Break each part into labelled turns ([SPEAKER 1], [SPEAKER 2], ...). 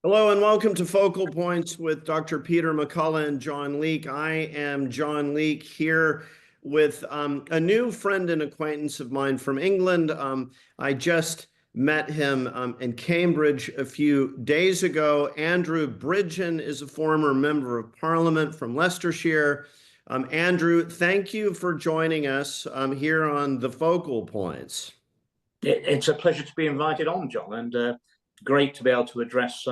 [SPEAKER 1] Hello and welcome to Focal Points with Dr. Peter McCullough and John Leake. I am John Leake here with a new friend and acquaintance of mine from England. I just met him in Cambridge a few days ago. Andrew Bridgen is a former member of Parliament from Leicestershire. Andrew, thank you for joining us here on the Focal Points.
[SPEAKER 2] It's a pleasure to be invited on, John, and great to be able to address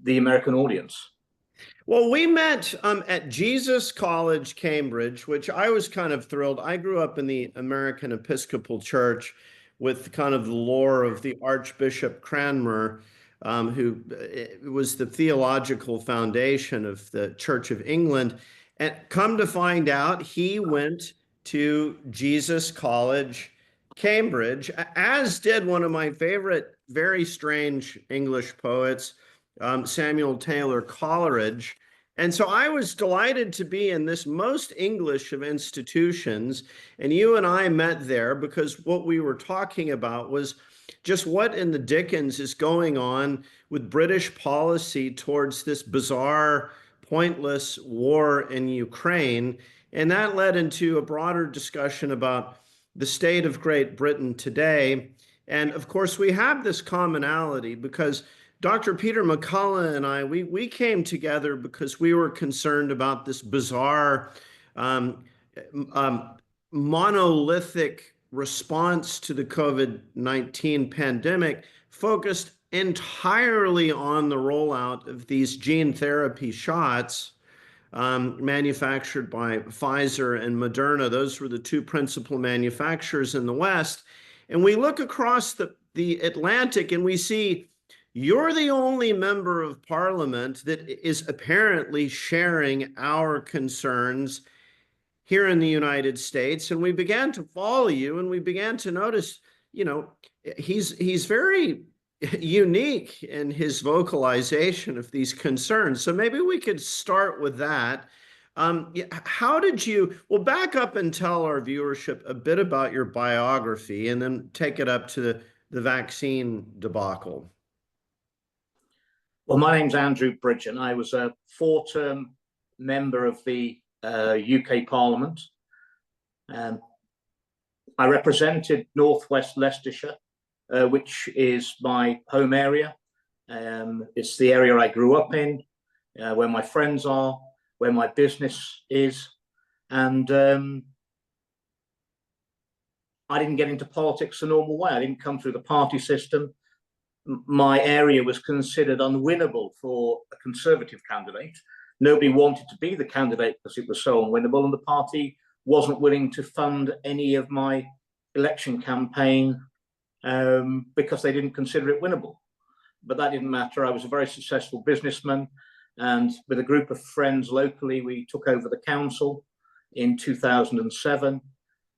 [SPEAKER 2] the American audience.
[SPEAKER 1] Well, we met at Jesus College, Cambridge, which I was kind of thrilled. I grew up in the American Episcopal Church with kind of the lore of the Archbishop Cranmer, who was the theological foundation of the Church of England. And come to find out, he went to Jesus College, Cambridge, as did one of my favorite, very strange English poets, Samuel Taylor Coleridge. And so I was delighted to be in this most English of institutions. And you and I met there because what we were talking about was just what in the dickens is going on with British policy towards this bizarre, pointless war in Ukraine. And that led into a broader discussion about the state of Great Britain today. And of course, we have this commonality because Dr. Peter McCullough and I, we came together because we were concerned about this bizarre monolithic response to the COVID-19 pandemic focused entirely on the rollout of these gene therapy shots manufactured by Pfizer and Moderna. Those were the two principal manufacturers in the West. And we look across the Atlantic and we see you're the only member of Parliament that is apparently sharing our concerns here in the United States. And we began to follow you and we began to notice, you know, he's very unique in his vocalization of these concerns. So maybe we could start with that. How did you, well, back up and tell our viewership a bit about your biography and then take it up to the vaccine debacle.
[SPEAKER 2] Well, my name's Andrew Bridgen. I was a four-term member of the UK Parliament. I represented North West Leicestershire, which is my home area. It's the area I grew up in, where my friends are, where my business is. And I didn't get into politics the normal way. I didn't come through the party system. My area was considered unwinnable for a Conservative candidate. Nobody wanted to be the candidate because it was so unwinnable, and the party wasn't willing to fund any of my election campaign because they didn't consider it winnable. But that didn't matter. I was a very successful businessman, and with a group of friends locally, we took over the council in 2007,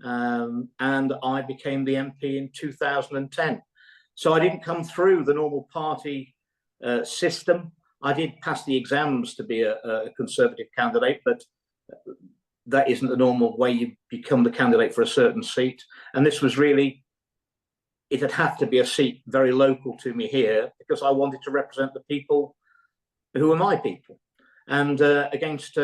[SPEAKER 2] and I became the MP in 2010. So I didn't come through the normal party system. I did pass the exams to be a Conservative candidate, but that isn't the normal way you become the candidate for a certain seat. And this was really, it'd have to be a seat very local to me here because I wanted to represent the people who are my people. And against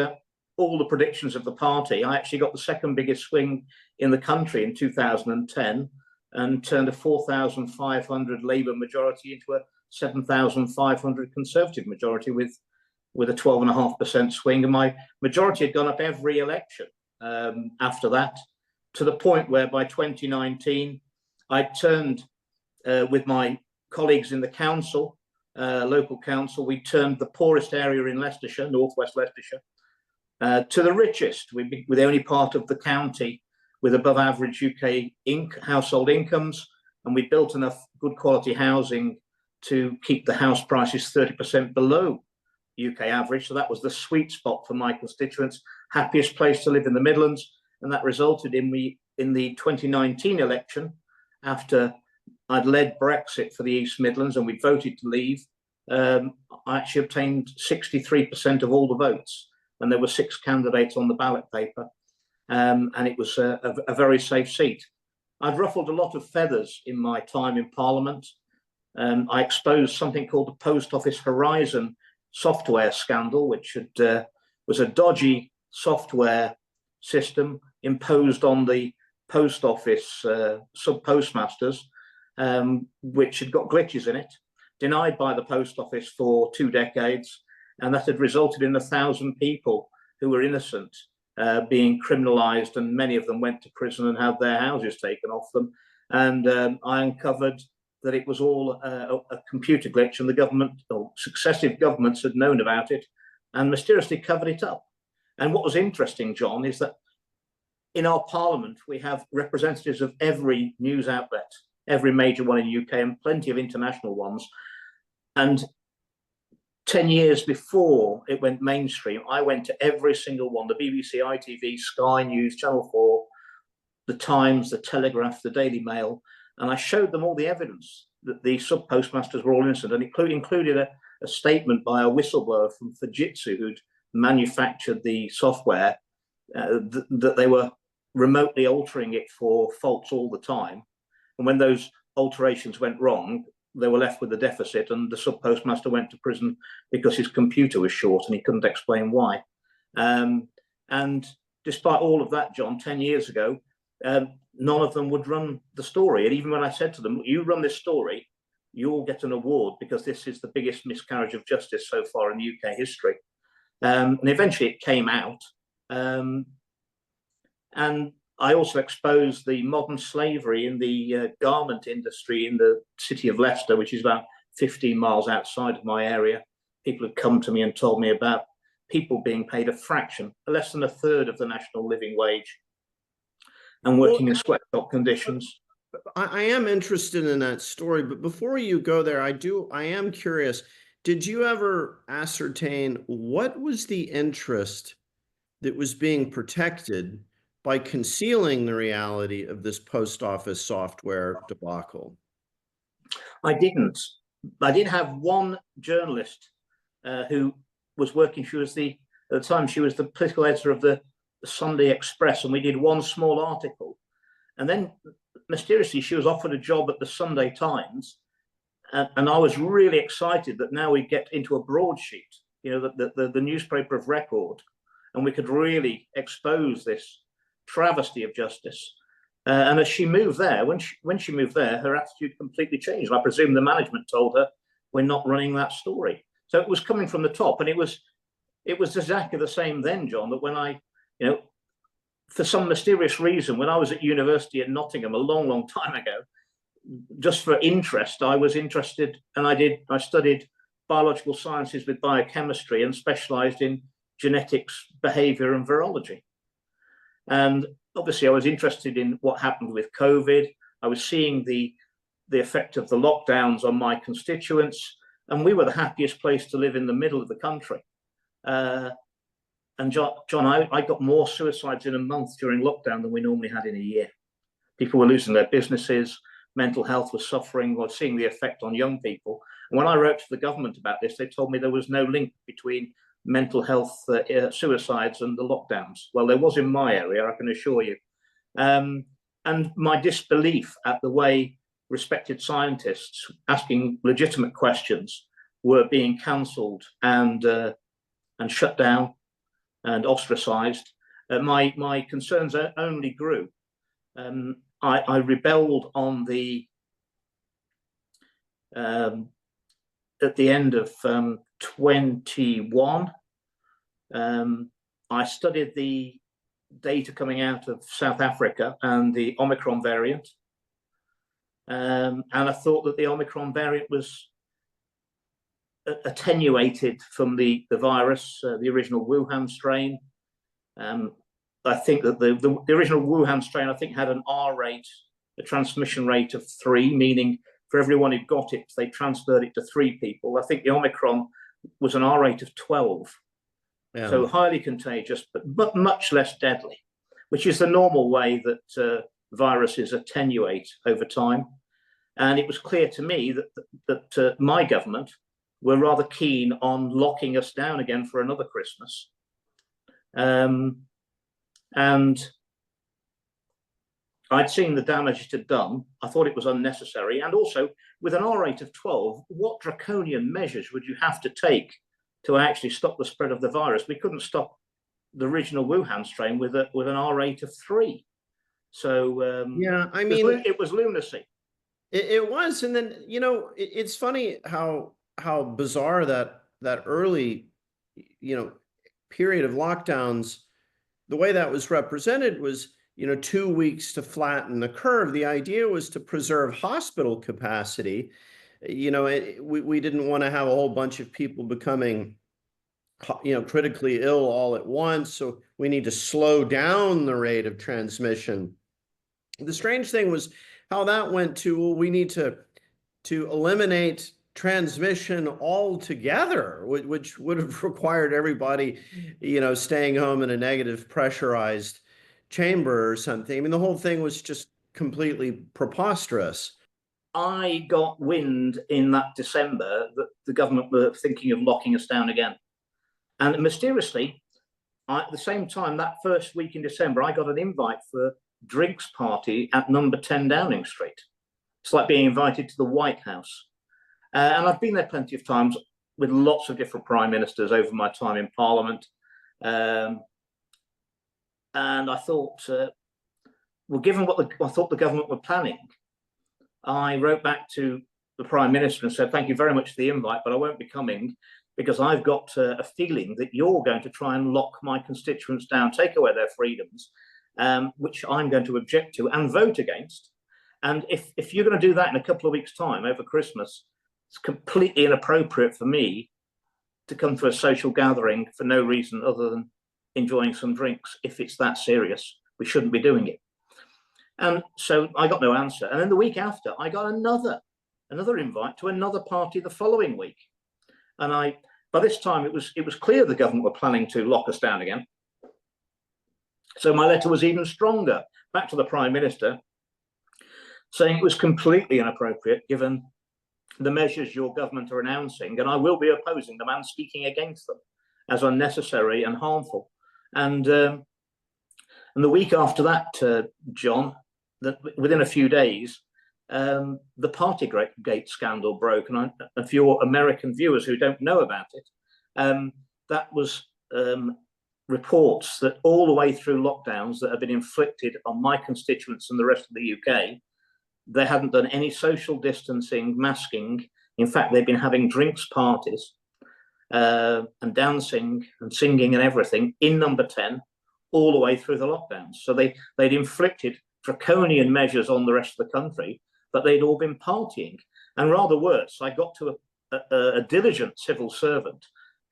[SPEAKER 2] all the predictions of the party, I actually got the second biggest swing in the country in 2010 and turned a 4,500 Labour majority into a 7,500 Conservative majority with a 12.5% swing. And my majority had gone up every election after that, to the point where by 2019, I turned with my colleagues in the council, local council, we turned the poorest area in Leicestershire, North West Leicestershire, to the richest. We're the only part of the county with above average UK household incomes, and we built enough good quality housing to keep the house prices 30% below UK average. So that was the sweet spot for my constituents, happiest place to live in the Midlands. And that resulted in me in the 2019 election, after I'd led Brexit for the East Midlands and we voted to leave, I actually obtained 63% of all the votes. And there were 6 candidates on the ballot paper. And it was a very safe seat. I've ruffled a lot of feathers in my time in Parliament. I exposed something called the Post Office Horizon software scandal, which was a dodgy software system imposed on the post office sub-postmasters, which had got glitches in it, denied by the post office for 2 decades, and that had resulted in 1,000 people who were innocent being criminalized, and many of them went to prison and had their houses taken off them. And I uncovered that it was all a computer glitch, and the government, or successive governments, had known about it and mysteriously covered it up. And what was interesting, John, is that in our parliament, we have representatives of every news outlet, every major one in the UK, and plenty of international ones. And 10 years before it went mainstream, I went to every single one, the BBC, ITV, Sky News, Channel 4, the Times, the Telegraph, the Daily Mail, and I showed them all the evidence that the sub-postmasters were all innocent, and included a statement by a whistleblower from Fujitsu who'd manufactured the software, that they were remotely altering it for faults all the time. And when those alterations went wrong, they were left with a deficit, and the sub-postmaster went to prison because his computer was short and he couldn't explain why. And despite all of that, John, 10 years ago, none of them would run the story. And even when I said to them, you run this story, you'll get an award because this is the biggest miscarriage of justice so far in UK history. And eventually it came out. And I also exposed the modern slavery in the garment industry in the city of Leicester, which is about 15 miles outside of my area. People had come to me and told me about people being paid a fraction, less than a third of the national living wage, and working in sweatshop conditions.
[SPEAKER 1] I am interested in that story, but before you go there, I am curious. Did you ever ascertain what was the interest that was being protected by concealing the reality of this post office software debacle?
[SPEAKER 2] I didn't. I did have one journalist who was working. At the time, she was the political editor of the Sunday Express, and we did one small article. And then mysteriously, she was offered a job at the Sunday Times. And I was really excited that now we get into a broadsheet, the newspaper of record, and we could really expose this travesty of justice. And as she moved there, when she moved there, her attitude completely changed. I presume the management told her, we're not running that story. So it was coming from the top, and it was exactly the same then, John, that when I, for some mysterious reason, when I was at university in Nottingham a long, long time ago, just for interest, I was interested, and I studied biological sciences with biochemistry and specialized in genetics, behavior, and virology. And obviously, I was interested in what happened with COVID. I was seeing the effect of the lockdowns on my constituents, and we were the happiest place to live in the middle of the country. And John, I got more suicides in a month during lockdown than we normally had in a year. People were losing their businesses, mental health was suffering, or seeing the effect on young people. And when I wrote to the government about this, they told me there was no link between mental health suicides and the lockdowns. Well, there was in my area, I can assure you. And my disbelief at the way respected scientists asking legitimate questions were being cancelled and shut down and ostracized, my concerns only grew. I rebelled on at the end of 21. I studied the data coming out of South Africa and the Omicron variant. And I thought that the Omicron variant was attenuated from the virus, the original Wuhan strain. I think that the original Wuhan strain, I think, had an R rate, a transmission rate of 3, meaning for everyone who got it, they transferred it to 3 people. I think the Omicron was an R rate of 12. Yeah. So highly contagious, but much less deadly, which is the normal way that viruses attenuate over time. And it was clear to me that my government were rather keen on locking us down again for another Christmas. And I'd seen the damage it had done. I thought it was unnecessary. And also, with an R rate of 12, what draconian measures would you have to take to actually stop the spread of the virus? We couldn't stop the original Wuhan strain with an R rate of 3. So
[SPEAKER 1] yeah, I mean,
[SPEAKER 2] it was lunacy.
[SPEAKER 1] It was, and then it's funny how bizarre that early period of lockdowns, the way that was represented was 2 weeks to flatten the curve. The idea was to preserve hospital capacity. We didn't want to have a whole bunch of people becoming critically ill all at once, so we need to slow down the rate of transmission. The strange thing was how that went to, well, we need to eliminate transmission altogether, which would have required everybody, staying home in a negative pressurized chamber or something. I mean, the whole thing was just completely preposterous.
[SPEAKER 2] I got wind in that December that the government were thinking of locking us down again. And mysteriously, at the same time, that first week in December, I got an invite for a drinks party at number 10 Downing Street. It's like being invited to the White House. And I've been there plenty of times with lots of different prime ministers over my time in Parliament. And I thought, well, given what I thought the government were planning, I wrote back to the Prime Minister and said, thank you very much for the invite, but I won't be coming because I've got a feeling that you're going to try and lock my constituents down, take away their freedoms, which I'm going to object to and vote against. And if you're going to do that in a couple of weeks' time over Christmas, it's completely inappropriate for me to come to a social gathering for no reason other than enjoying some drinks. If it's that serious, we shouldn't be doing it. And so I got no answer. And then the week after, I got another invite to another party the following week. And by this time, it was clear the government were planning to lock us down again. So my letter was even stronger, back to the Prime Minister, saying it was completely inappropriate given the measures your government are announcing, and I will be opposing them and speaking against them as unnecessary and harmful. And the week after that, John, within a few days, the Partygate scandal broke. And for your American viewers who don't know about it, that was reports that all the way through lockdowns that have been inflicted on my constituents and the rest of the UK, they hadn't done any social distancing, masking. In fact, they've been having drinks parties and dancing and singing and everything in number 10 all the way through the lockdowns. So they'd inflicted draconian measures on the rest of the country, but they'd all been partying. And rather worse, I got to a diligent civil servant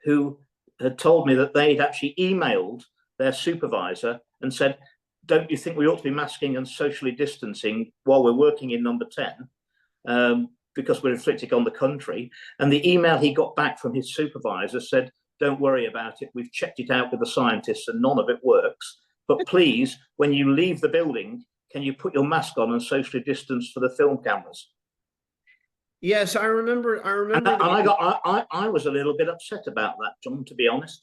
[SPEAKER 2] who had told me that they'd actually emailed their supervisor and said, don't you think we ought to be masking and socially distancing while we're working in number 10 because we're inflicting on the country? And the email he got back from his supervisor said, don't worry about it. We've checked it out with the scientists and none of it works. But please, when you leave the building, can you put your mask on and socially distance for the film cameras?
[SPEAKER 1] Yes, I remember.
[SPEAKER 2] And I was a little bit upset about that, John, to be honest.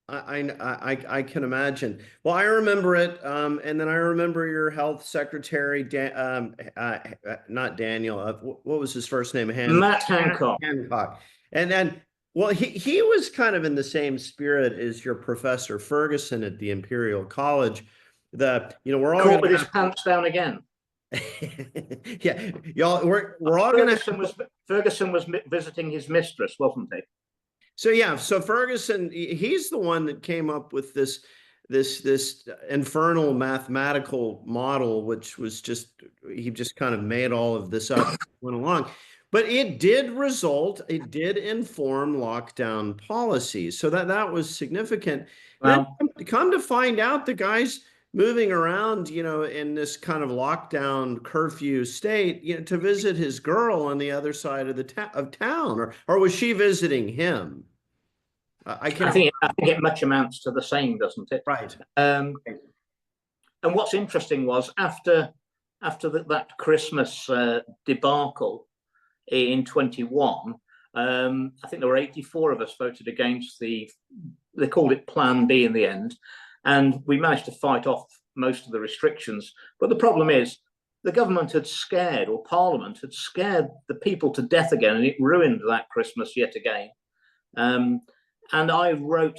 [SPEAKER 1] I can imagine. Well, I remember it, and then I remember your health secretary, not Daniel. What was his first name?
[SPEAKER 2] Matt Hancock.
[SPEAKER 1] Hancock. And then, well, he was kind of in the same spirit as your Professor Ferguson at the Imperial College. We're all
[SPEAKER 2] caught with his pants down again.
[SPEAKER 1] Yeah, y'all. We're all
[SPEAKER 2] Ferguson was visiting his mistress, wasn't he?
[SPEAKER 1] So yeah, so Ferguson, he's the one that came up with this infernal mathematical model, which was he just kind of made all of this up, went along. But it did inform lockdown policies. So that was significant. Well, then come to find out, the guy's moving around, in this kind of lockdown curfew state, to visit his girl on the other side of town, or was she visiting him? I think
[SPEAKER 2] it much amounts to the same, doesn't it?
[SPEAKER 1] Right.
[SPEAKER 2] And what's interesting was after that Christmas debacle in 21, I think there were 84 of us voted against they called it Plan B in the end. And we managed to fight off most of the restrictions. But the problem is the government had scared, or Parliament had scared the people to death again, and it ruined that Christmas yet again. And I wrote,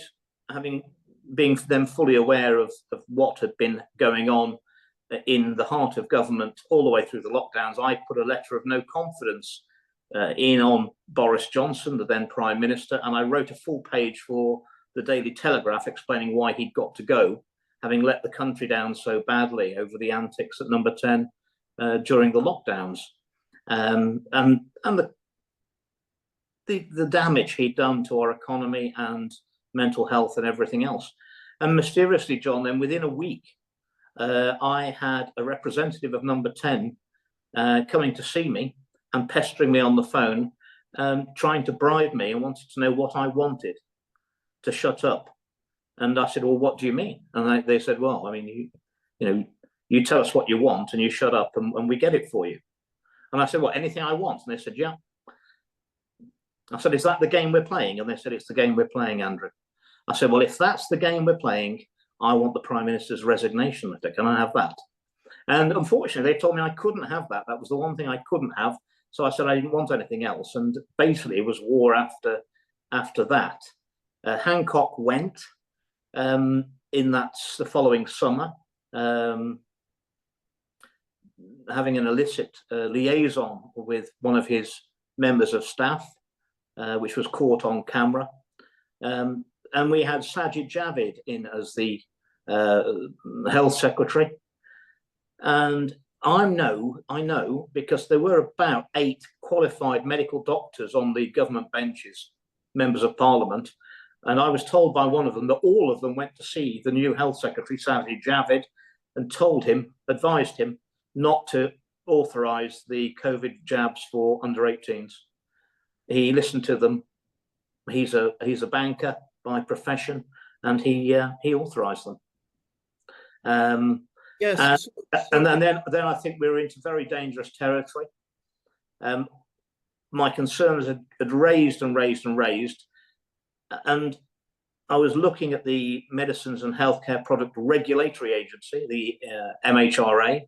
[SPEAKER 2] being then fully aware of what had been going on in the heart of government all the way through the lockdowns, I put a letter of no confidence in on Boris Johnson, the then Prime Minister, and I wrote a full page for the Daily Telegraph explaining why he'd got to go, having let the country down so badly over the antics at Number 10 during the lockdowns, and the damage he'd done to our economy and mental health and everything else. And mysteriously, John, then within a week, I had a representative of Number 10 coming to see me and pestering me on the phone, trying to bribe me and wanted to know what I wanted to shut up. And I said, well, what do you mean? And they said, well, I mean, you tell us what you want and you shut up and we get it for you. And I said, well, anything I want? And they said, yeah. I said, is that the game we're playing? And they said, it's the game we're playing, Andrew. I said, well, if that's the game we're playing, I want the Prime Minister's resignation letter. Can I have that? And unfortunately, they told me I couldn't have that. That was the one thing I couldn't have. So I said I didn't want anything else. And basically, it was war after that. Hancock went in the following summer, having an illicit liaison with one of his members of staff, which was caught on camera. And we had Sajid Javid in as the health secretary. And I know because there were about 8 qualified medical doctors on the government benches, members of Parliament. And I was told by one of them that all of them went to see the new health secretary, Sajid Javid, and advised him not to authorise the COVID jabs for under 18s. He listened to them. He's a banker by profession, and he authorised them.
[SPEAKER 1] Yes,
[SPEAKER 2] and then I think we were into very dangerous territory. My concerns had raised, and I was looking at the Medicines and Healthcare Product Regulatory Agency, the MHRA,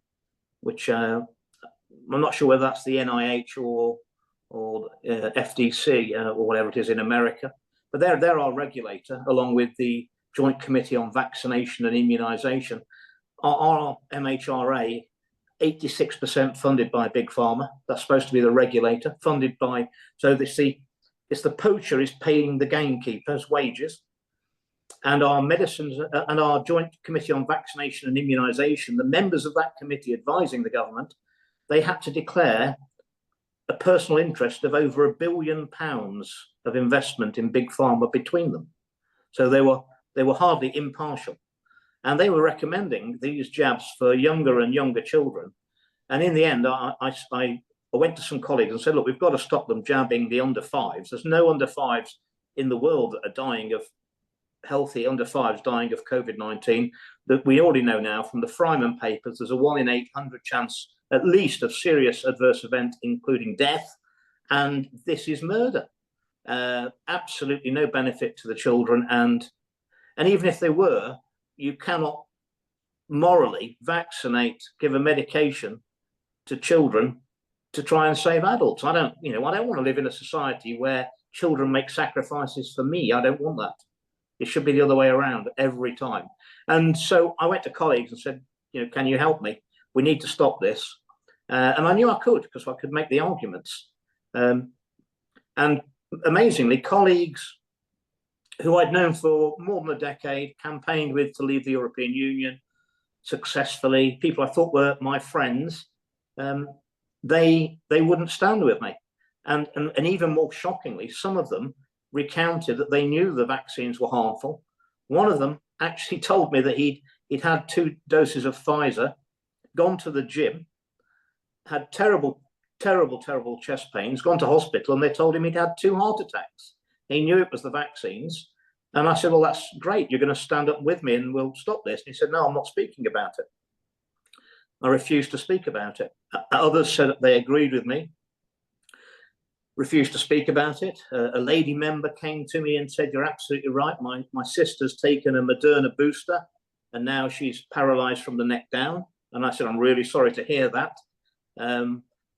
[SPEAKER 2] which I'm not sure whether that's the NIH or FDC or whatever it is in America, but they're our regulator, along with the Joint Committee on Vaccination and Immunisation. Our MHRA, 86% funded by Big Pharma. That's supposed to be the regulator, funded by. So it's the poacher is paying the gamekeeper's wages, and our medicines and our Joint Committee on Vaccination and Immunisation. The members of that committee advising the government, they had to declare a personal interest of over £1 billion of investment in Big Pharma between them. So they were hardly impartial. And they were recommending these jabs for younger and younger children. And in the end, I went to some colleagues and said, look, we've got to stop them jabbing the under 5s. There's no under 5s in the world that are dying of healthy under 5s dying of COVID-19. That we already know now from the Fryman papers, there's a 1 in 800 chance at least of serious adverse event, including death. And this is murder. Absolutely no benefit to the children. And even if they were, you cannot morally give a medication to children to try and save adults. I don't want to live in a society where children make sacrifices for me. I don't want that. It should be the other way around every time. And so I went to colleagues and said, can you help me? We need to stop this. And I knew I could, because I could make the arguments. And amazingly, colleagues who I'd known for more than a decade, campaigned with to leave the European Union successfully, people I thought were my friends, they wouldn't stand with me. And even more shockingly, some of them recounted that they knew the vaccines were harmful. One of them actually told me that he'd had 2 doses of Pfizer, gone to the gym, had terrible chest pains, gone to hospital, and they told him he'd had 2 heart attacks. He knew it was the vaccines. And I said, well, that's great. You're going to stand up with me and we'll stop this. And he said, no, I'm not speaking about it. I refused to speak about it. Others said that they agreed with me, refused to speak about it. A lady member came to me and said, you're absolutely right. My sister's taken a Moderna booster. and now she's paralyzed from the neck down. And I said, I'm really sorry to hear that.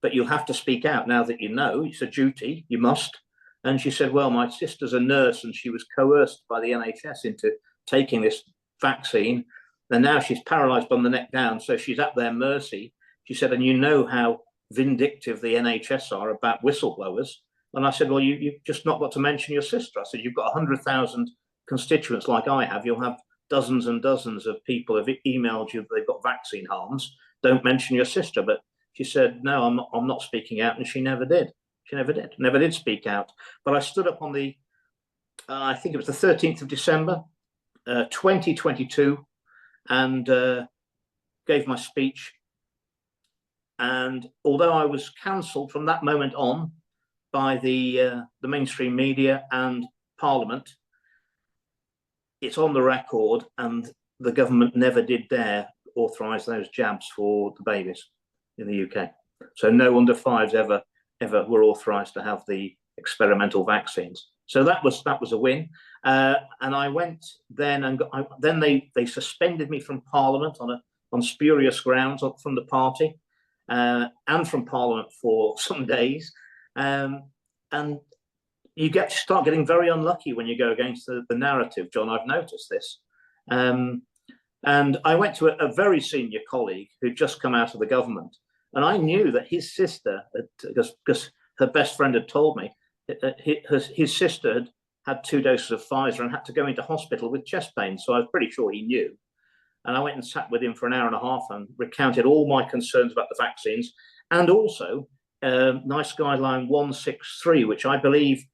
[SPEAKER 2] But you'll have to speak out now that you know. It's a duty, you must. And she said, well, my sister's a nurse and she was coerced by the NHS into taking this vaccine. And now she's paralyzed from the neck down, so she's at their mercy. She said, and you know how vindictive the NHS are about whistleblowers. And I said, well, you've just not got to mention your sister. I said, you've got 100,000 constituents like I have. You'll have dozens and dozens of people have emailed you that they've got vaccine harms. Don't mention your sister. But she said, no, I'm not speaking out. And she never did. She never did speak out. But I stood up on the, I think it was the 13th of December, 2022, and gave my speech. And although I was cancelled from that moment on by the mainstream media and Parliament, it's on the record, and the government never did dare authorise those jabs for the babies in the UK. So no under fives ever were authorised to have the experimental vaccines. So that was a win. And I went then, and then they suspended me from Parliament on spurious grounds from the party and from Parliament for some days. And you start getting very unlucky when you go against the narrative, John. I've noticed this. And I went to a very senior colleague who'd just come out of the government. And I knew that his sister, because her best friend had told me, his sister had 2 doses of Pfizer and had to go into hospital with chest pain. So I was pretty sure he knew. And I went and sat with him for an hour and a half and recounted all my concerns about the vaccines, and also NICE guideline 163, which I believe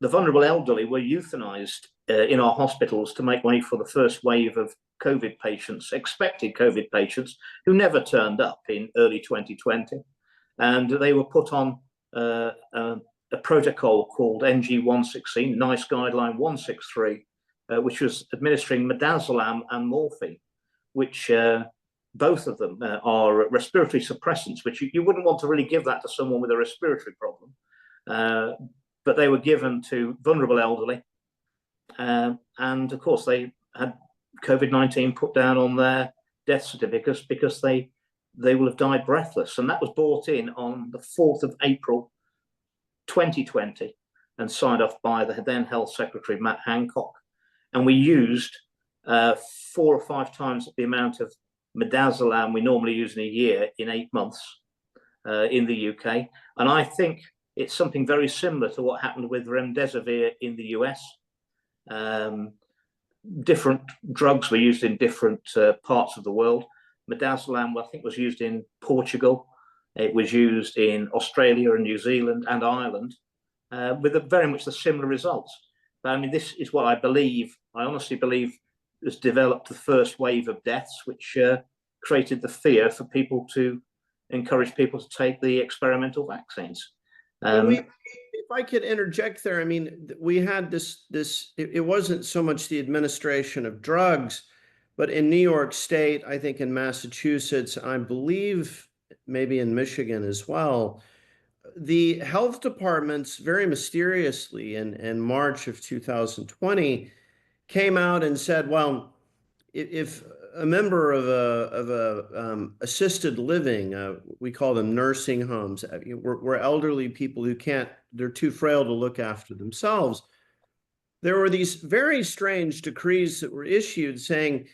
[SPEAKER 2] the vulnerable elderly were euthanized in our hospitals to make way for the first wave of COVID patients, expected COVID patients, who never turned up in early 2020. And they were put on a protocol called NG 116, NICE guideline 163, which was administering midazolam and morphine, which both of them are respiratory suppressants, which you wouldn't want to really give that to someone with a respiratory problem. But they were given to vulnerable elderly. And of course, they had COVID-19 put down on their death certificates because they will have died breathless. And that was brought in on the 4th of April, 2020, and signed off by the then Health Secretary, Matt Hancock. And we used 4 or 5 times the amount of midazolam we normally use in a year in 8 months in the UK. And I think it's something very similar to what happened with remdesivir in the US. Different drugs were used in different parts of the world. Midazolam, I think, was used in Portugal. It was used in Australia and New Zealand and Ireland with very much the similar results. But I mean, this is what I honestly believe has developed the first wave of deaths, which created the fear for people to encourage people to take the experimental vaccines.
[SPEAKER 1] If I could interject there, I mean, we had it wasn't so much the administration of drugs, but in New York State, I think in Massachusetts, I believe maybe in Michigan as well, the health departments very mysteriously in March of 2020 came out and said, well, if a member of a assisted living, we call them nursing homes, we're elderly people who they're too frail to look after themselves. There were these very strange decrees that were issued saying,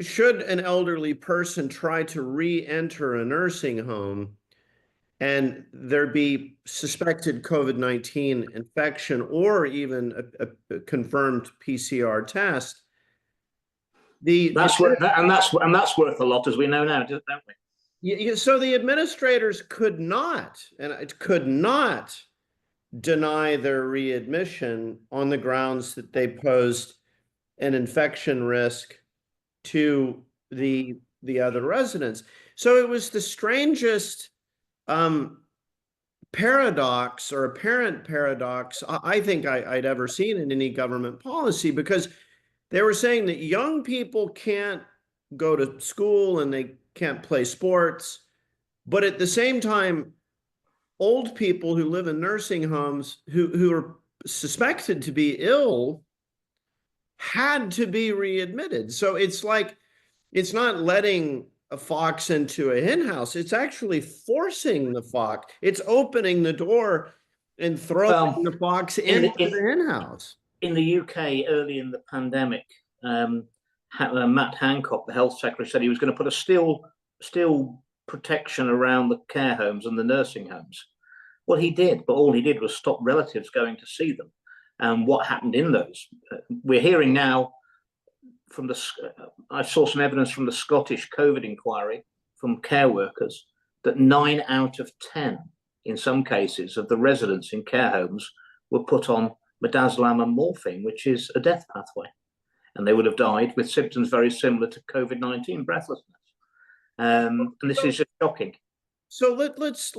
[SPEAKER 1] should an elderly person try to re-enter a nursing home and there be suspected COVID-19 infection or even a confirmed PCR test,
[SPEAKER 2] that's worth a lot, as we know now, don't we?
[SPEAKER 1] So the administrators could not deny their readmission on the grounds that they posed an infection risk to the other residents. So it was the strangest paradox, or apparent paradox, I think I'd ever seen in any government policy, because they were saying that young people can't go to school and they can't play sports, but at the same time, old people who live in nursing homes who are suspected to be ill had to be readmitted. So it's like, it's not letting a fox into a hen house. It's actually forcing the fox. It's opening the door and throwing
[SPEAKER 2] Well,
[SPEAKER 1] the fox into the hen house.
[SPEAKER 2] in the UK, early in the pandemic, Matt Hancock, the health secretary, said he was going to put a steel protection around the care homes and the nursing homes. Well, he did, but all he did was stop relatives going to see them. And what happened in those? We're hearing now from I saw some evidence from the Scottish COVID inquiry from care workers that 9 out of 10, in some cases, of the residents in care homes were put on midazolam and morphine, which is a death pathway. And they would have died with symptoms very similar to COVID-19, breathlessness. And this is just shocking.
[SPEAKER 1] So let's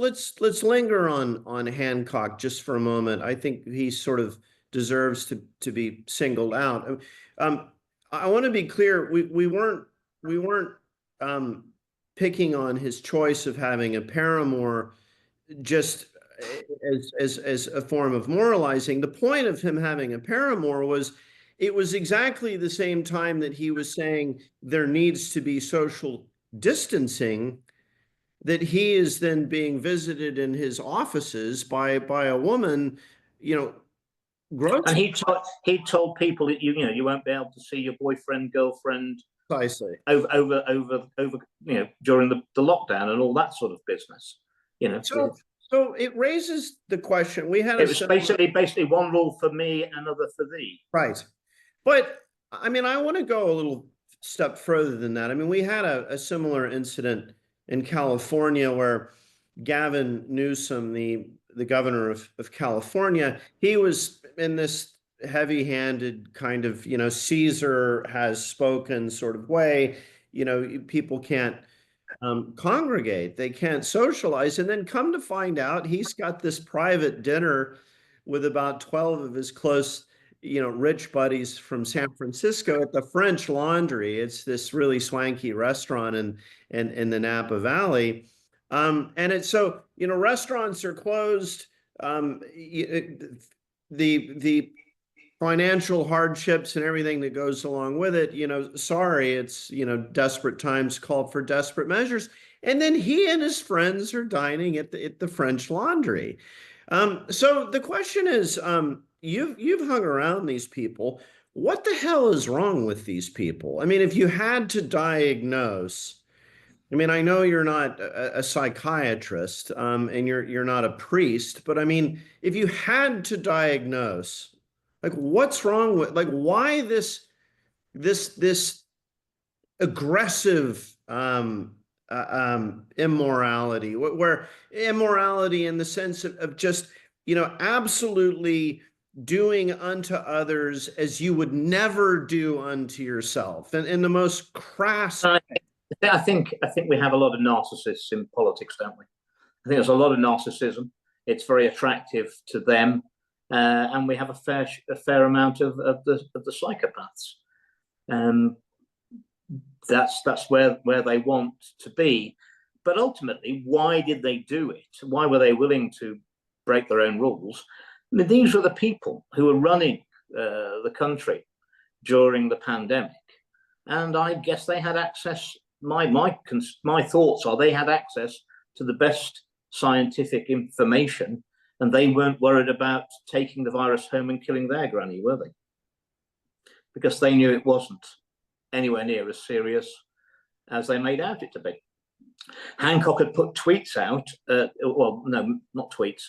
[SPEAKER 1] linger on Hancock just for a moment. I think he sort of deserves to be singled out. I want to be clear. We weren't picking on his choice of having a paramour just as a form of moralizing. The point of him having a paramour was, it was exactly the same time that he was saying there needs to be social distancing, that he is then being visited in his offices by a woman, you know, gross.
[SPEAKER 2] And he told people that you won't be able to see your boyfriend, girlfriend,
[SPEAKER 1] precisely,
[SPEAKER 2] over during the lockdown and all that sort of business.
[SPEAKER 1] So it raises the question.
[SPEAKER 2] It was basically one rule for me, another for thee.
[SPEAKER 1] Right. But I mean, I want to go a little step further than that. I mean, we had a similar incident in California where Gavin Newsom, the governor of California, he was in this heavy-handed kind of, Caesar has spoken sort of way. People can't congregate, they can't socialize. And then come to find out, he's got this private dinner with about 12 of his close, rich buddies from San Francisco at the French Laundry. It's this really swanky restaurant in the Napa Valley. And it's so, restaurants are closed. The financial hardships and everything that goes along with it, sorry, it's, desperate times call for desperate measures. And then he and his friends are dining at the French Laundry. So the question is, you've hung around these people. What the hell is wrong with these people? I mean, if you had to diagnose, I mean, I know you're not a psychiatrist, and you're not a priest, but I mean, if you had to diagnose, like, what's wrong with, like, why this aggressive immorality, where immorality in the sense of just, absolutely doing unto others as you would never do unto yourself, and in the most crass.
[SPEAKER 2] I think we have a lot of narcissists in politics, don't we? I think there's a lot of narcissism. It's very attractive to them, and we have a fair amount of the psychopaths. That's where they want to be. But ultimately, why did they do it? Why were they willing to break their own rules? I mean, these were the people who were running the country during the pandemic, and I guess they had access. My thoughts are they had access to the best scientific information, and they weren't worried about taking the virus home and killing their granny, were they? Because they knew it wasn't anywhere near as serious as they made out it to be. Hancock had put tweets out, well, no, not tweets,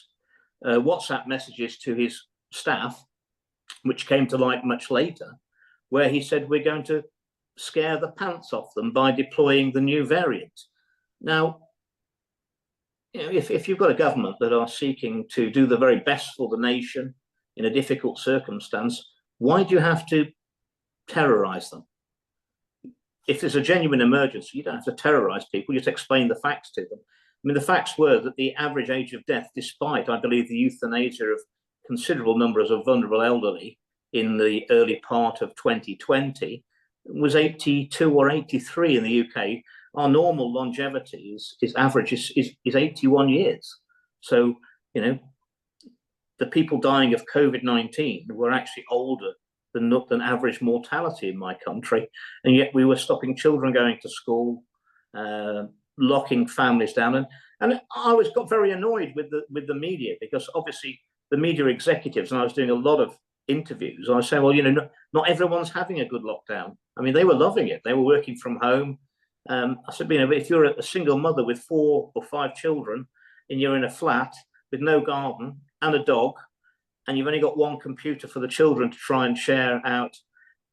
[SPEAKER 2] WhatsApp messages to his staff, which came to light much later, where he said, we're going to scare the pants off them by deploying the new variant. Now, if you've got a government that are seeking to do the very best for the nation in a difficult circumstance, why do you have to terrorize them? If there's a genuine emergency, you don't have to terrorize people, you just explain the facts to them. I mean, the facts were that the average age of death, despite, I believe, the euthanasia of considerable numbers of vulnerable elderly in the early part of 2020, was 82 or 83 in the UK. Our normal longevity is average is 81 years. So, the people dying of COVID-19 were actually older than average mortality in my country, and yet we were stopping children going to school, locking families down, and I got very annoyed with the media, because obviously the media executives, and I was doing a lot of interviews, I was saying, well, you know, not everyone's having a good lockdown. I mean, they were loving it. They were working from home. I said, you know, if you're a single mother with 4 or 5 children and you're in a flat with no garden and a dog, and you've only got one computer for the children to try and share out,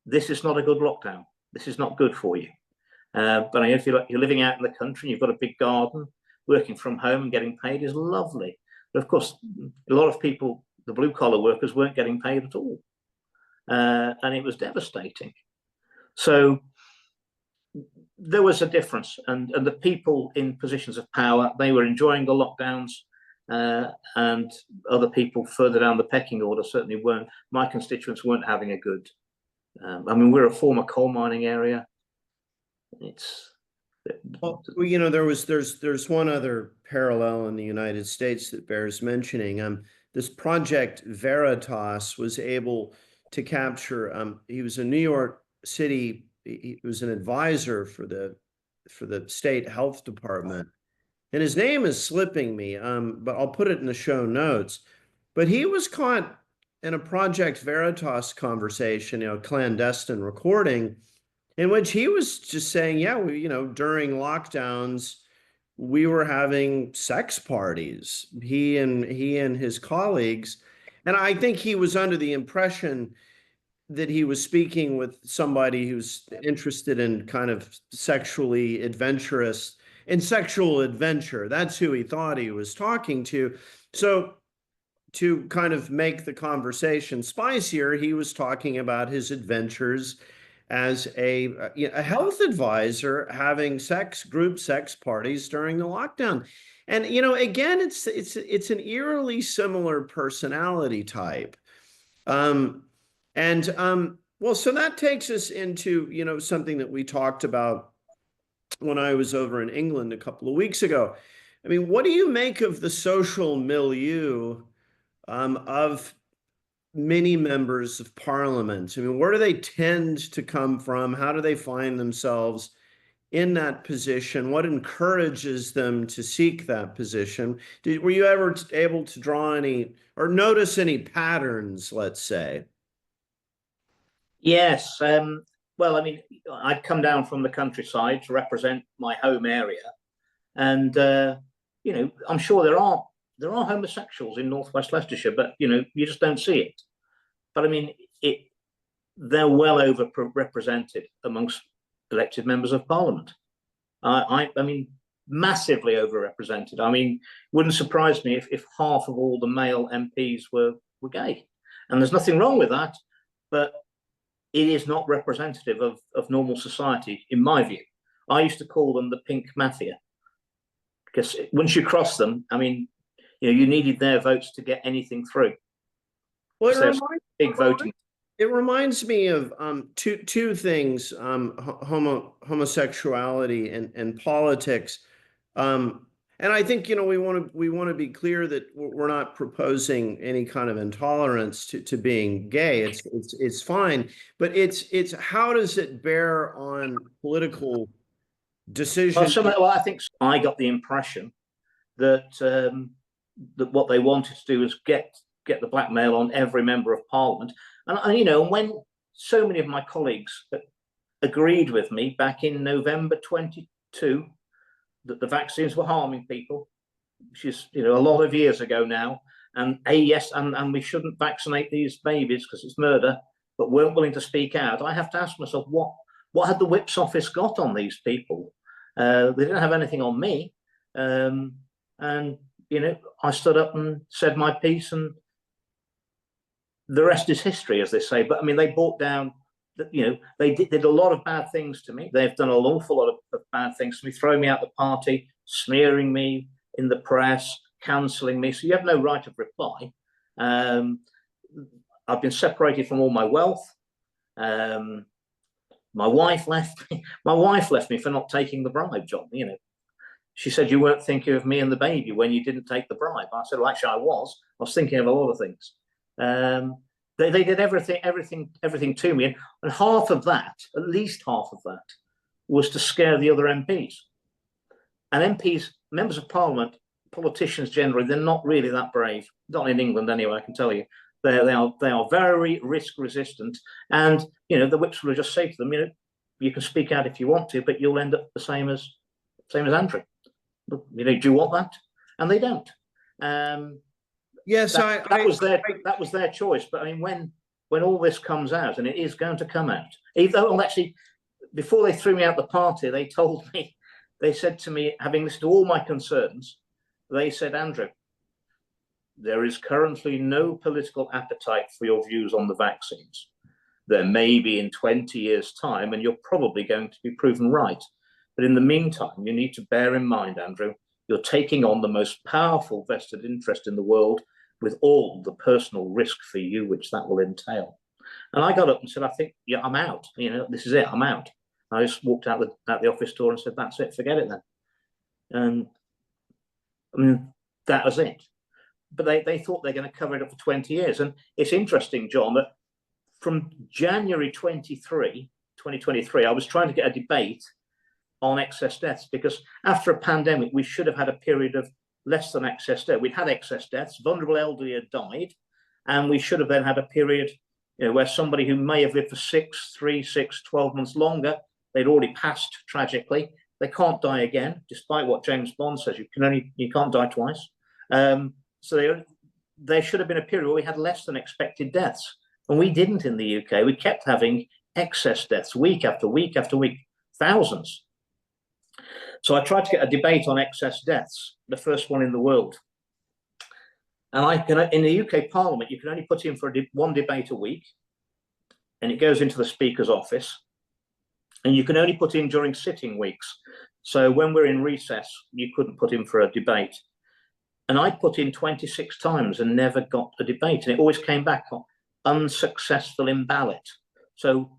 [SPEAKER 2] this is not a good lockdown. This is not good for you. But if you're living out in the country and you've got a big garden, working from home and getting paid is lovely. But of course, a lot of people, the blue collar workers, weren't getting paid at all. And it was devastating. So there was a difference, and the people in positions of power, they were enjoying the lockdowns, and other people further down the pecking order certainly weren't. My constituents weren't having a good. I mean, we're a former coal mining area.
[SPEAKER 1] Well, you know, there's one other parallel in the United States that bears mentioning. This Project Veritas was able to capture. He was a New York City. He was an advisor for the state health department, and his name is slipping me. But I'll put it in the show notes. But he was caught in a Project Veritas conversation, you know, clandestine recording, in which he was just saying, yeah, you know, during lockdowns, we were having sex parties, he and his colleagues. And I think he was under the impression that he was speaking with somebody who's interested in kind of sexually adventurous, in sexual adventure. That's who he thought he was talking to. So to kind of make the conversation spicier, he was talking about his adventures as a health advisor, having group sex parties during the lockdown. And, you know, again, it's an eerily similar personality type. Well, so that takes us into, you know, something that we talked about when I was over in England a couple of weeks ago. I mean, what do you make of the social milieu of many members of parliament? I mean, where do they tend to come from? How do they find themselves in that position? What encourages them to seek that position? Were you ever able to draw any or notice any patterns, let's say?
[SPEAKER 2] Yes. Well, I mean, I'd come down from the countryside to represent my home area, and you know, I'm sure there are homosexuals in Northwest Leicestershire, but you know, you just don't see it. But I mean, they're well overrepresented amongst elected members of Parliament. I mean, massively overrepresented. I mean, it wouldn't surprise me if half of all the male MPs were gay, and there's nothing wrong with that, but it is not representative of normal society, in my view. I used to call them the pink mafia, because once you cross them, I mean, you know, you needed their votes to get anything through.
[SPEAKER 1] Well,
[SPEAKER 2] big voting.
[SPEAKER 1] It reminds me of two things: homosexuality and politics. And I think, you know, we want to be clear that we're not proposing any kind of intolerance to being gay. It's fine, but it's how does it bear on political decisions?
[SPEAKER 2] Well, I think I got the impression that that what they wanted to do is get the blackmail on every member of Parliament. And you know, when so many of my colleagues agreed with me back in November 22 that the vaccines were harming people, which is, you know, a lot of years ago now, and yes, and we shouldn't vaccinate these babies because it's murder, but weren't willing to speak out, I have to ask myself, what had the Whip's office got on these people? They didn't have anything on me, and you know, I stood up and said my piece, and the rest is history, as they say. But I mean, they brought down, you know, they did a lot of bad things to me. They've done an awful lot of bad things to me, throwing me out the party, smearing me in the press, cancelling me. So you have no right of reply. I've been separated from all my wealth. My wife left me. My wife left me for not taking the bribe, John. You know, she said, you weren't thinking of me and the baby when you didn't take the bribe. I said, well, actually, I was thinking of a lot of things. They did everything to me, and half of that, at least half of that, was to scare the other MPs. And MPs, members of Parliament, politicians generally, they're not really that brave. Not in England anyway, I can tell you. They are very risk resistant, and the whips will just say to them, you can speak out if you want to, but you'll end up the same as Andrew. Do you want that? And they don't.
[SPEAKER 1] Yes,
[SPEAKER 2] that was their choice. But I mean, when all this comes out, and it is going to come out, even though, well, actually, before they threw me out the party, they said to me, having listened to all my concerns, they said, Andrew, there is currently no political appetite for your views on the vaccines. There may be in 20 years' time, and you're probably going to be proven right. But in the meantime, you need to bear in mind, Andrew, you're taking on the most powerful vested interest in the world with all the personal risk for you, which that will entail. And I got up and said, I think, yeah, I'm out. This is it, I'm out. I just walked out the office door and said, that's it, forget it then. And I mean, that was it. But they thought they're going to cover it up for 20 years. And it's interesting, John, that from January 2023, I was trying to get a debate on excess deaths, because after a pandemic, we should have had a period of less than excess death. We'd had excess deaths, vulnerable elderly had died, and we should have then had a period where somebody who may have lived for 12 months longer, they'd already passed tragically. They can't die again, despite what James Bond says. You can't die twice. So there should have been a period where we had less than expected deaths, and we didn't in the UK. We kept having excess deaths week after week after week, thousands. So I tried to get a debate on excess deaths, the first one in the world. And in the UK Parliament, you can only put in for one debate a week, and it goes into the Speaker's office. And you can only put in during sitting weeks. So when we're in recess, you couldn't put in for a debate. And I put in 26 times and never got a debate. And it always came back on unsuccessful in ballot. So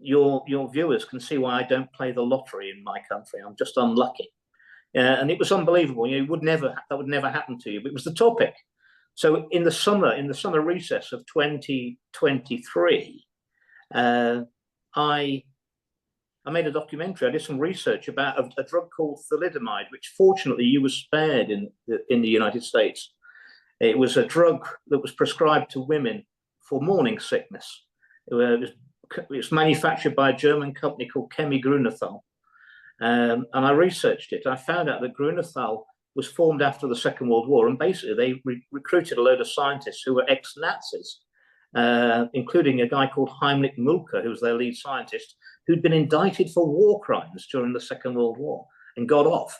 [SPEAKER 2] your viewers can see why I don't play the lottery in my country. I'm just unlucky. And it was unbelievable. That would never happen to you, but it was the topic. So in the summer recess of 2023, I made a documentary. I did some research about a drug called thalidomide, which fortunately you were spared in the United States. It was a drug that was prescribed to women for morning sickness. It was manufactured by a German company called Grünenthal. And I researched it. I found out that Grünenthal was formed after the Second World War, and basically they recruited a load of scientists who were ex-Nazis, including a guy called Heinrich Mühlke, who was their lead scientist, who'd been indicted for war crimes during the Second World War and got off.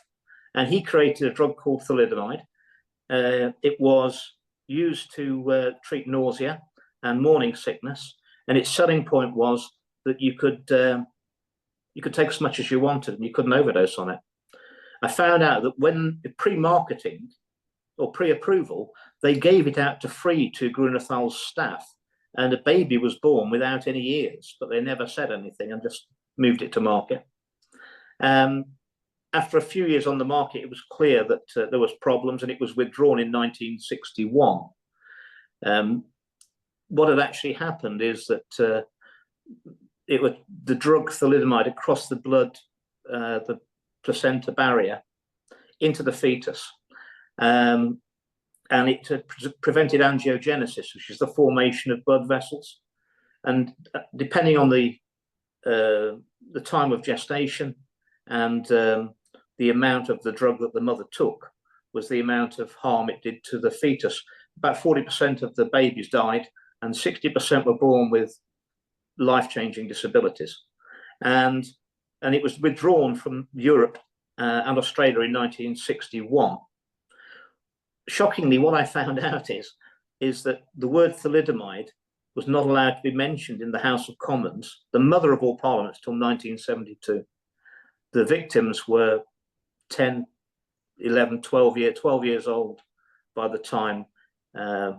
[SPEAKER 2] And he created a drug called thalidomide. It was used to treat nausea and morning sickness, and its selling point was that you could take as much as you wanted and you couldn't overdose on it. I found out that when pre-marketing or pre-approval, they gave it out to free to Grünenthal's staff, and a baby was born without any ears, but they never said anything and just moved it to market. After a few years on the market, it was clear that there was problems, and it was withdrawn in 1961. What had actually happened is that the drug thalidomide had crossed the blood, the placenta barrier into the fetus, and it prevented angiogenesis, which is the formation of blood vessels. And depending on the time of gestation and the amount of the drug that the mother took was the amount of harm it did to the fetus. About 40% of the babies died, and 60% were born with life-changing disabilities. And it was withdrawn from Europe and Australia in 1961. Shockingly, what I found out is that the word thalidomide was not allowed to be mentioned in the House of Commons, the mother of all parliaments, till 1972. The victims were 10, 11, 12 years old by the time a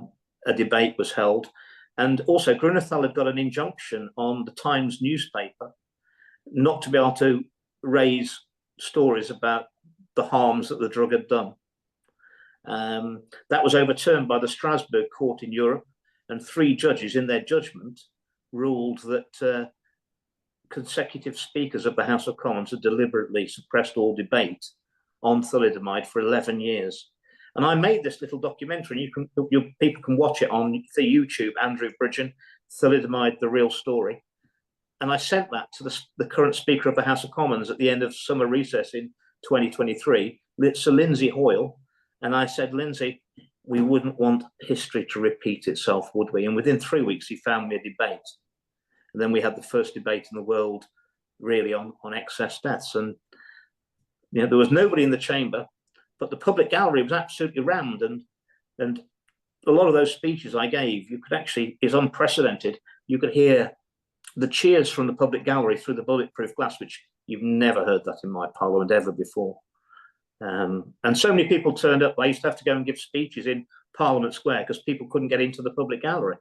[SPEAKER 2] debate was held. And also, Grünenthal had got an injunction on the Times newspaper not to be able to raise stories about the harms that the drug had done. That was overturned by the Strasbourg court in Europe, and 3 judges in their judgment ruled that consecutive speakers of the House of Commons had deliberately suppressed all debate on thalidomide for 11 years. And I made this little documentary, and people can watch it on the YouTube, Andrew Bridgen, Thalidomide, The Real Story. And I sent that to the current Speaker of the House of Commons at the end of summer recess in 2023, Sir Lindsay Hoyle. And I said, Lindsay, we wouldn't want history to repeat itself, would we? And within 3 weeks, he found me a debate. And then we had the first debate in the world really on excess deaths. And there was nobody in the chamber, but the public gallery was absolutely rammed. And a lot of those speeches I gave, you could actually, is unprecedented. You could hear the cheers from the public gallery through the bulletproof glass, which you've never heard that in my parliament ever before. And so many people turned up. I used to have to go and give speeches in Parliament Square because people couldn't get into the public gallery.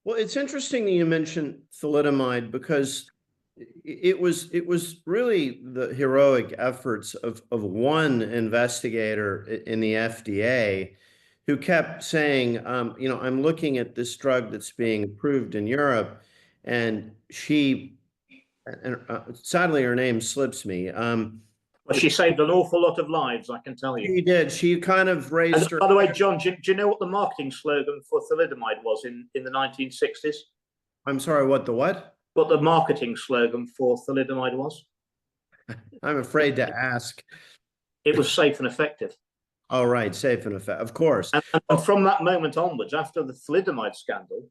[SPEAKER 1] Well, it's interesting that you mentioned thalidomide, because it was really the heroic efforts of one investigator in the FDA who kept saying, I'm looking at this drug that's being approved in Europe, and sadly her name slips me.
[SPEAKER 2] Well, she saved an awful lot of lives, I can tell you.
[SPEAKER 1] She did. She kind of raised her.
[SPEAKER 2] By the way, John, do you know what the marketing slogan for thalidomide was in the 1960s?
[SPEAKER 1] I'm sorry, what the what?
[SPEAKER 2] What the marketing slogan for thalidomide was?
[SPEAKER 1] I'm afraid to ask.
[SPEAKER 2] It was safe and effective.
[SPEAKER 1] Oh, right, safe and effective, of course.
[SPEAKER 2] And from that moment onwards, after the thalidomide scandal,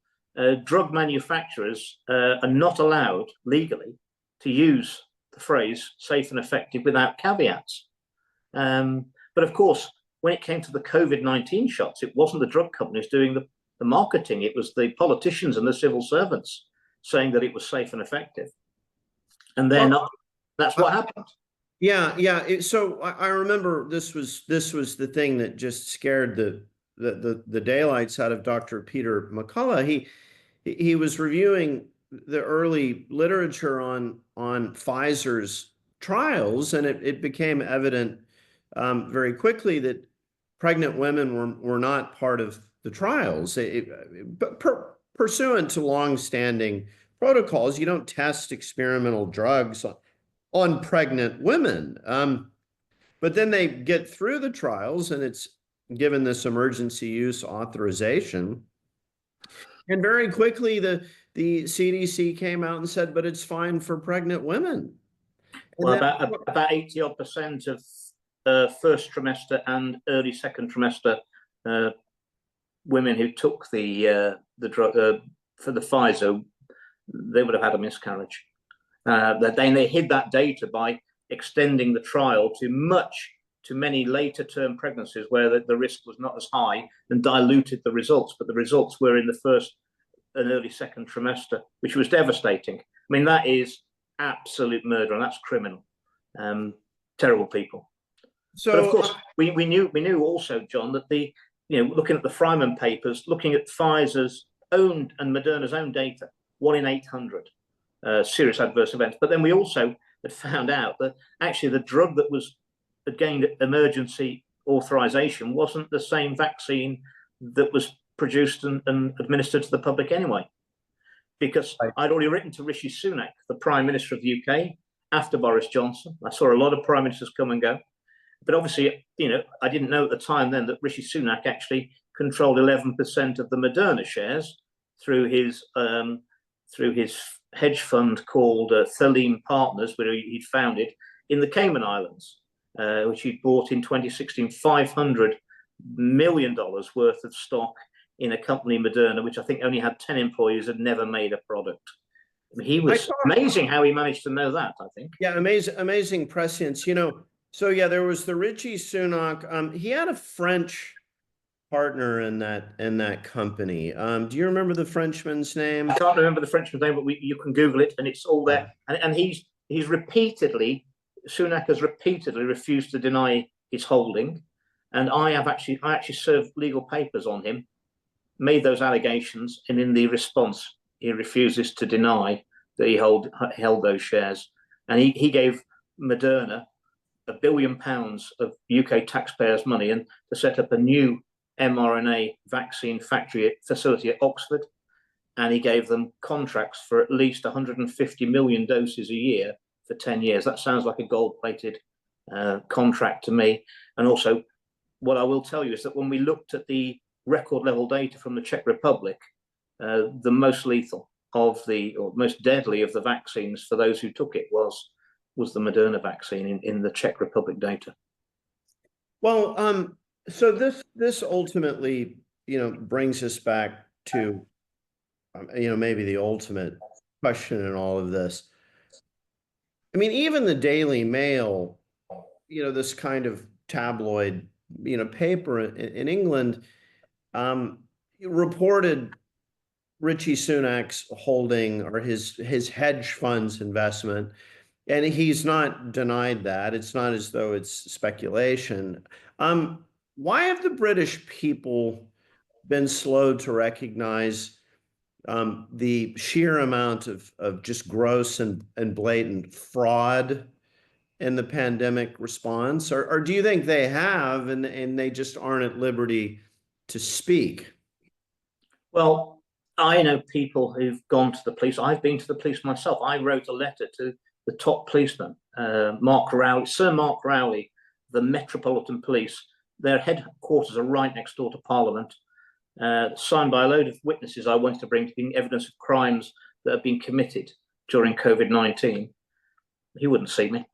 [SPEAKER 2] drug manufacturers are not allowed legally to use the phrase safe and effective without caveats. But of course, when it came to the COVID-19 shots, it wasn't the drug companies doing the marketing. It was the politicians and the civil servants saying that it was safe and effective. And then that's what happened.
[SPEAKER 1] Yeah. So I remember this was the thing that just scared the daylights out of Dr. Peter McCullough. He was reviewing the early literature on Pfizer's trials, and it became evident very quickly that pregnant women were not part of the trials. Pursuant to long-standing protocols, you don't test experimental drugs on pregnant women. But then they get through the trials, and it's given this emergency use authorization. And very quickly, the CDC came out and said, but it's fine for pregnant women.
[SPEAKER 2] Well, about 80% of first trimester and early second trimester women who took the drug for the Pfizer, they would have had a miscarriage. They hid that data by extending the trial to many later term pregnancies where the risk was not as high, and diluted the results. But the results were in the first and early second trimester, which was devastating. I mean, that is absolute murder, and that's criminal. Terrible people. So, but of course, we knew also, John, that looking at the Fryman papers, looking at Pfizer's own and Moderna's own data, 1 in 800 serious adverse events. But then we also had found out that actually the drug that had gained emergency authorization wasn't the same vaccine that was produced and administered to the public anyway. Because I'd already written to Rishi Sunak, the Prime Minister of the UK, after Boris Johnson. I saw a lot of Prime Ministers come and go. But obviously, I didn't know at the time then that Rishi Sunak actually controlled 11% of the Moderna shares through his hedge fund called Theleme Partners, which he'd founded in the Cayman Islands, which he'd bought in 2016, $500 million worth of stock in a company, Moderna, which I think only had 10 employees and never made a product. I mean, he was amazing how he managed to know that, I think.
[SPEAKER 1] Yeah, amazing prescience. So yeah, there was the Rishi Sunak. He had a French partner in that company. Do you remember the Frenchman's name?
[SPEAKER 2] I can't remember the Frenchman's name, but you can Google it, and it's all there. And he's repeatedly, Sunak has repeatedly refused to deny his holding, and I actually served legal papers on him, made those allegations, and in the response, he refuses to deny that he held those shares, and he gave Moderna £1 billion of UK taxpayers' money and to set up a new mRNA vaccine facility at Oxford, and he gave them contracts for at least 150 million doses a year for 10 years. That sounds like a gold-plated contract to me. And also, what I will tell you is that when we looked at the record level data from the Czech Republic, the most lethal of the, or most deadly of the vaccines for those who took it was the Moderna vaccine in the Czech Republic data.
[SPEAKER 1] Well, so this ultimately, brings us back to, maybe the ultimate question in all of this. I mean, even the Daily Mail, this kind of tabloid, paper in England, reported Richie Sunak's holding, or his hedge funds investment, and he's not denied that. It's not as though it's speculation. Why have the British people been slow to recognize the sheer amount of just gross and blatant fraud in the pandemic response? Or do you think they have, and they just aren't at liberty to speak?
[SPEAKER 2] Well, I know people who've gone to the police. I've been to the police myself. I wrote a letter to the top policeman, Mark Rowley, Sir Mark Rowley, the Metropolitan Police. Their headquarters are right next door to Parliament, signed by a load of witnesses I wanted to bring evidence of crimes that have been committed during COVID-19. He wouldn't see me.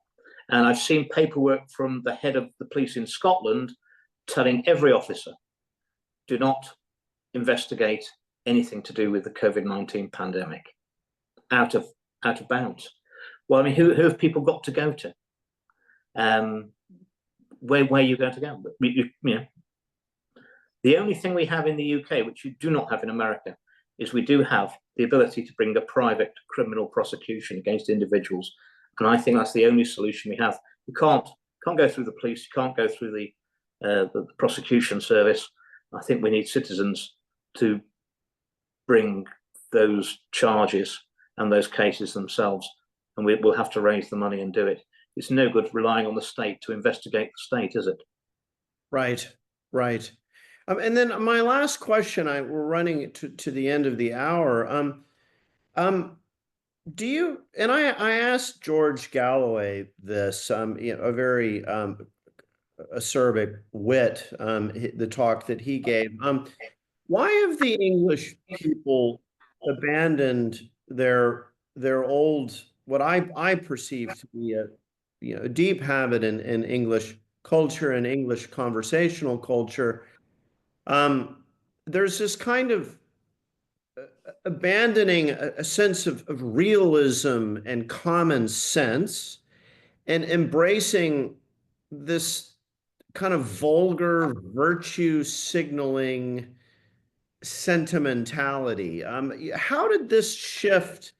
[SPEAKER 2] And I've seen paperwork from the head of the police in Scotland telling every officer, do not investigate anything to do with the COVID-19 pandemic. Out of bounds. Well, I mean, who have people got to go to? Where are you going to go? The only thing we have in the UK, which you do not have in America, is we do have the ability to bring a private criminal prosecution against individuals. And I think that's the only solution we have. You can't go through the police, you can't go through the prosecution service. I think we need citizens to bring those charges and those cases themselves, and we'll have to raise the money and do it. It's no good relying on the state to investigate the state, is it?
[SPEAKER 1] Right. And then my last question, we're running to the end of the hour. Do you, and I asked George Galloway this, a very acerbic wit, the talk that he gave. Why have the English people abandoned their old, what I perceive to be a deep habit in English culture and English conversational culture? There's this kind of abandoning a sense of realism and common sense, and embracing this kind of vulgar virtue signaling sentimentality. How did this shift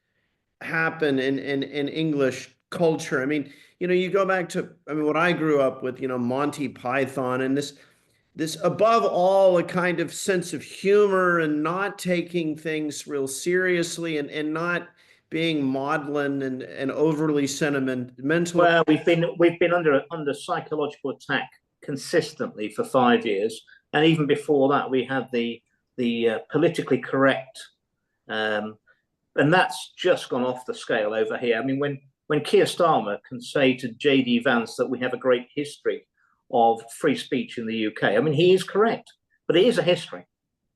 [SPEAKER 1] happen in English culture? I mean, you go back to, what I grew up with, Monty Python, and this above all a kind of sense of humor, and not taking things real seriously, and not being maudlin and overly sentimental.
[SPEAKER 2] Well, we've been under psychological attack consistently for 5 years, and even before that, we had the politically correct, and that's just gone off the scale over here. I mean, when Keir Starmer can say to JD Vance that we have a great history of free speech in the UK, I mean, he is correct, but it is a history.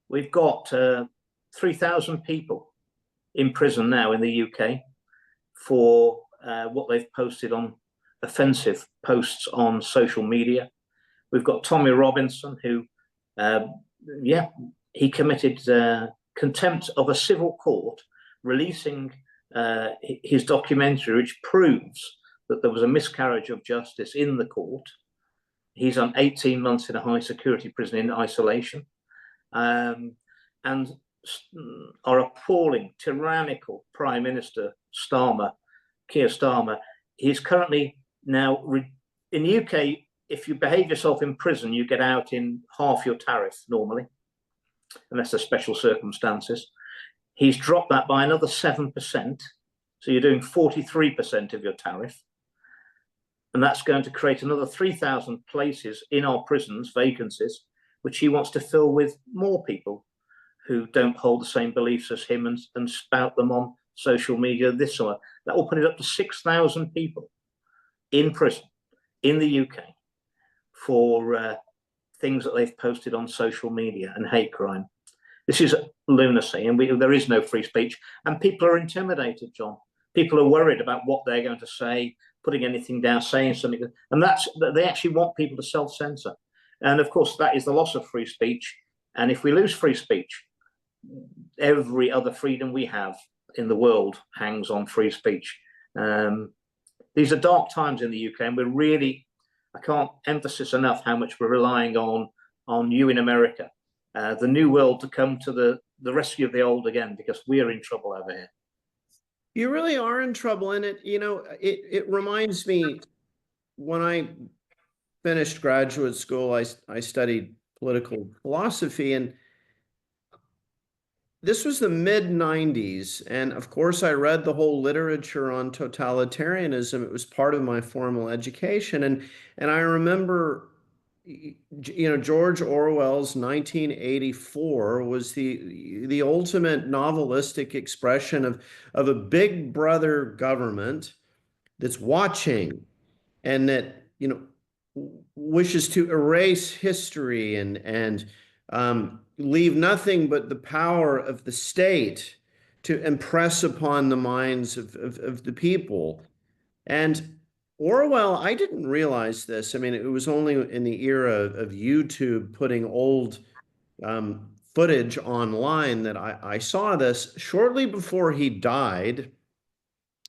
[SPEAKER 2] We've got 3,000 people in prison now in the UK for what they've posted on offensive posts on social media. We've got Tommy Robinson, who, he committed contempt of a civil court, releasing his documentary, which proves that there was a miscarriage of justice in the court. He's on 18 months in a high security prison in isolation. And our appalling, tyrannical Prime Minister Starmer, Keir Starmer, he's currently now, in the UK, if you behave yourself in prison, you get out in half your tariff normally, unless there's special circumstances. He's dropped that by another 7%. So you're doing 43% of your tariff. And that's going to create another 3,000 places in our prisons, vacancies, which he wants to fill with more people who don't hold the same beliefs as him and spout them on social media this summer. That will put it up to 6,000 people in prison in the UK for things that they've posted on social media and hate crime. This is lunacy, and there is no free speech, and people are intimidated, John. People are worried about what they're going to say, putting anything down, saying something, and they actually want people to self-censor. And of course, that is the loss of free speech. And if we lose free speech, every other freedom we have in the world hangs on free speech. These are dark times in the UK, and I can't emphasize enough how much we're relying on you in America, the new world, to come to the rescue of the old again, because we are in trouble over here.
[SPEAKER 1] You really are in trouble. And it reminds me, when I finished graduate school, I studied political philosophy, and this was the mid-90s. And of course, I read the whole literature on totalitarianism. It was part of my formal education. And I remember, George Orwell's 1984 was the ultimate novelistic expression of a big brother government that's watching, and that, wishes to erase history and leave nothing but the power of the state to impress upon the minds of the people. And Orwell, I didn't realize this. I mean, it was only in the era of YouTube putting old footage online that I saw this. Shortly before he died,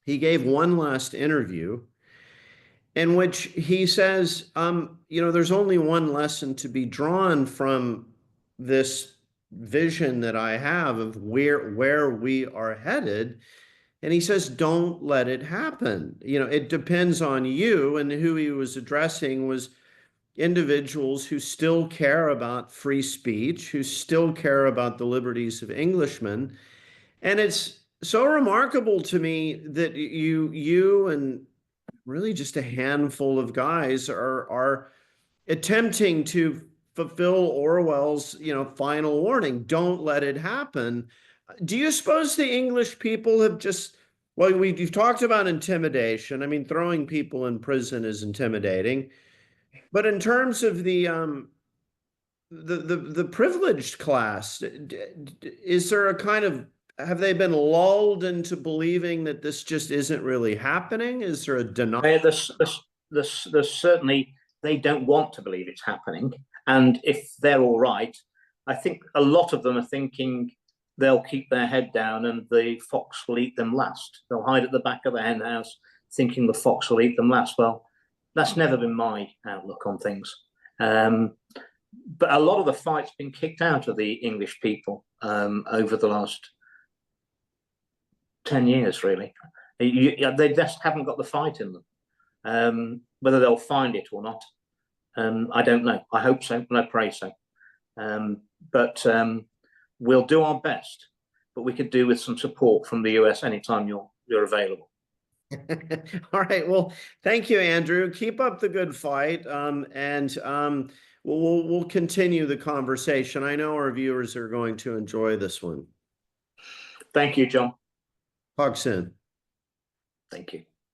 [SPEAKER 1] he gave one last interview in which he says, there's only one lesson to be drawn from this vision that I have of where we are headed. And he says, don't let it happen. It depends on you. And who he was addressing was individuals who still care about free speech, who still care about the liberties of Englishmen. And it's so remarkable to me that you and really just a handful of guys are attempting to fulfill Orwell's, final warning. Don't let it happen. Do you suppose the English people have just, well, we've talked about intimidation. I mean, throwing people in prison is intimidating. But in terms of the privileged class, is there a kind of, have they been lulled into believing that this just isn't really happening? Is there a denial?
[SPEAKER 2] There's certainly, they don't want to believe it's happening. And if they're all right, I think a lot of them are thinking they'll keep their head down and the fox will eat them last. They'll hide at the back of the hen house thinking the fox will eat them last. Well, that's never been my outlook on things. But a lot of the fight's been kicked out of the English people over the last 10 years, really. They just haven't got the fight in them. Whether they'll find it or not, I don't know. I hope so, and I pray so. But we'll do our best, but we could do with some support from the US anytime you're available.
[SPEAKER 1] All right. Well, thank you, Andrew. Keep up the good fight, and we'll continue the conversation. I know our viewers are going to enjoy this one.
[SPEAKER 2] Thank you, John.
[SPEAKER 1] Talk soon.
[SPEAKER 2] Thank you.